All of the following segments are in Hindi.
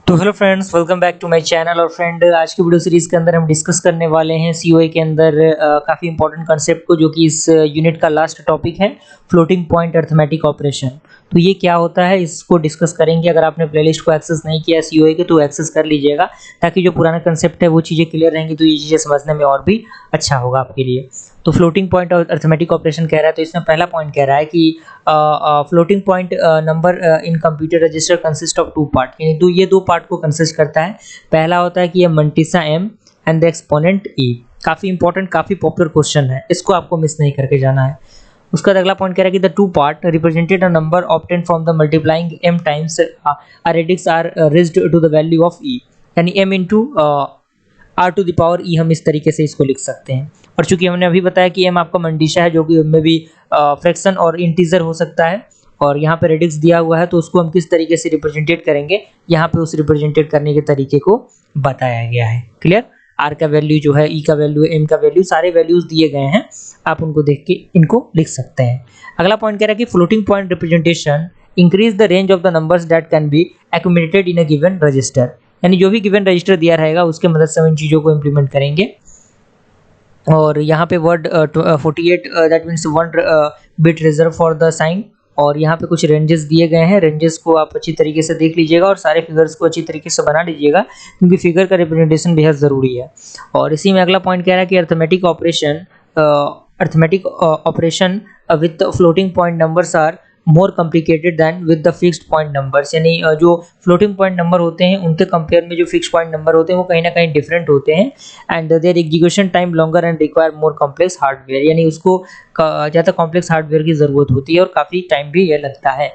तो hello friends, welcome back to my channel. और फ्रेंड, आज की वीडियो सीरीज के अंदर हम डिस्कस करने वाले हैं सीओए के अंदर काफ़ी इंपॉर्टेंट कंसेप्ट को, जो कि इस यूनिट का लास्ट टॉपिक है, फ्लोटिंग पॉइंट अरिथमेटिक ऑपरेशन। तो ये क्या होता है, इसको डिस्कस करेंगे। अगर आपने प्लेलिस्ट को एक्सेस नहीं किया सीओए के तो एक्सेस कर लीजिएगा, ताकि जो पुराना कंसेप्ट है वो चीज़ें क्लियर रहेंगी, तो ये चीज़ें समझने में और भी अच्छा होगा आपके लिए। तो फ्लोटिंग पॉइंट और अरिथमेटिक ऑपरेशन कह रहा है, तो इसमें पहला पॉइंट कह रहा है कि floating point number in computer register consist of two part, यानी ये दो पार्ट को कंसिस्ट करता है। पहला होता है कि ये mantissa M and the exponent ई। काफ़ी इंपॉर्टेंट, काफ़ी पॉपुलर क्वेश्चन है, इसको आपको मिस नहीं करके जाना है। उसका अगला पॉइंट कह रहा है कि the two part represented a number obtain from the multiplying M times radix R raised to the value of E, यानी M into R to the power E. हम इस तरीके से इसको लिख सकते हैं। और चूंकि हमने अभी बताया कि एम आपका मंडिशा है, जो कि उनमें भी फ्रैक्शन और इंटीजर हो सकता है, और यहाँ पे रेडिक्स दिया हुआ है, तो उसको हम किस तरीके से रिप्रेजेंटेट करेंगे, यहाँ पे उस रिप्रेजेंटेट करने के तरीके को बताया गया है। क्लियर? आर का वैल्यू जो है, ई का वैल्यू, एम का वैल्यू, सारे वैल्यूज दिए गए हैं, आप उनको देख के इनको लिख सकते हैं। अगला पॉइंट कह रहा है कि floating point representation increase the range of the numbers that can be accumulated in a given register, यानी जो भी गिवन रजिस्टर दिया रहेगा उसके मदद से हम इन चीज़ों को इम्प्लीमेंट करेंगे। और यहाँ पे word 48 that means 1 bit reserve for the sign. और यहाँ पे कुछ रेंजेस दिए गए हैं, रेंजेस को आप अच्छी तरीके से देख लीजिएगा और सारे फिगर्स को अच्छी तरीके से बना लीजिएगा, क्योंकि फिगर का रिप्रेजेंटेशन बेहद ज़रूरी है। और इसी में अगला पॉइंट कह रहा है कि arithmetic operation with floating point numbers are more complicated than with the fixed point numbers, यानी जो फ्लोटिंग पॉइंट नंबर होते हैं उनके कंपेयर में जो फिक्स्ड पॉइंट नंबर होते हैं वो कहीं ना कहीं डिफरेंट होते हैं। And their execution time longer and require more complex hardware, यानी उसको ज़्यादा कॉम्प्लेक्स हार्डवेयर की ज़रूरत होती है और काफ़ी टाइम भी ये लगता है।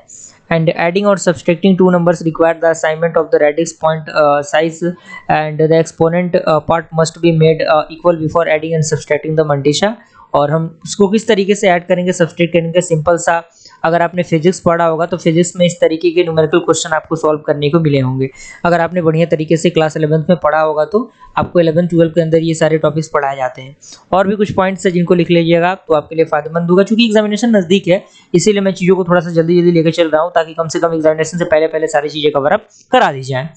And adding or subtracting two numbers require the assignment of the radix point size, and the exponent part must be made equal before adding and subtracting the मंडिशा। और हम उसको किस तरीके से ऐड करेंगे, सब्सट्रैक्ट करेंगे, सिंपल सा। अगर आपने फिजिक्स पढ़ा होगा तो फिजिक्स में इस तरीके के न्यूमेरिकल क्वेश्चन आपको सॉल्व करने को मिले होंगे। अगर आपने बढ़िया तरीके से क्लास 11th में पढ़ा होगा तो आपको 11th-12 के अंदर ये सारे टॉपिक्स पढ़ाए जाते हैं। और भी कुछ पॉइंट्स है जिनको लिख लीजिएगा आप, तो आपके लिए फायदेमंद होगा। चूंकि एग्जामिनेशन नज़दीक है, इसीलिए मैं चीज़ों को थोड़ा सा जल्दी जल्दी लेकर चल रहा हूँ, ताकि कम से कम एग्जामिनेशन से पहले पहले सारी चीज़ें कवर अप करा दी जाए।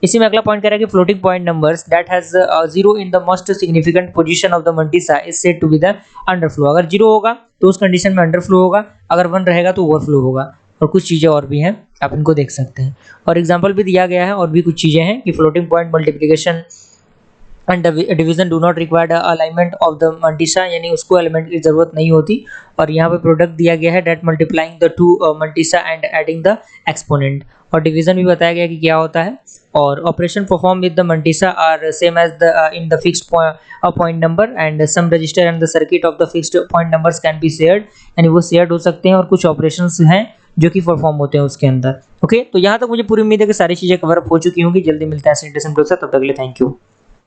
इसी में अगला पॉइंट कह रहा है कि floating point numbers that has zero in the most significant position of the mantissa is said to be the underflow. अगर जीरो होगा तो उस कंडीशन में अंडरफ्लो होगा, अगर 1 रहेगा तो ओवरफ्लो होगा। और कुछ चीज़ें और भी हैं, आप इनको देख सकते हैं। और एग्जाम्पल भी दिया गया है, और भी कुछ चीज़ें हैं कि floating point multiplication and division do not required alignment of the mantissa, यानी उसको एलिमेंट की जरूरत नहीं होती। और यहाँ पे प्रोडक्ट दिया गया है that multiplying the two mantissa and adding the exponent. और डिवीजन भी बताया गया कि क्या होता है। और operation perform with the mantissa are same as the in the fixed point number, and some register and the circuit of the fixed point numbers can be shared, यानी वो शेयर्ड हो सकते हैं, और कुछ ऑपरेशंस हैं जो कि परफॉर्म होते हैं उसके अंदर। ओके, तो यहाँ तक मुझे पूरी उम्मीद है कि सारी चीज़ें कवर अप हो चुकी होंगी। जल्दी मिलता है ऐसे इंटरेस्टिंग वीडियो से, तब तक के लिए थैंक यू।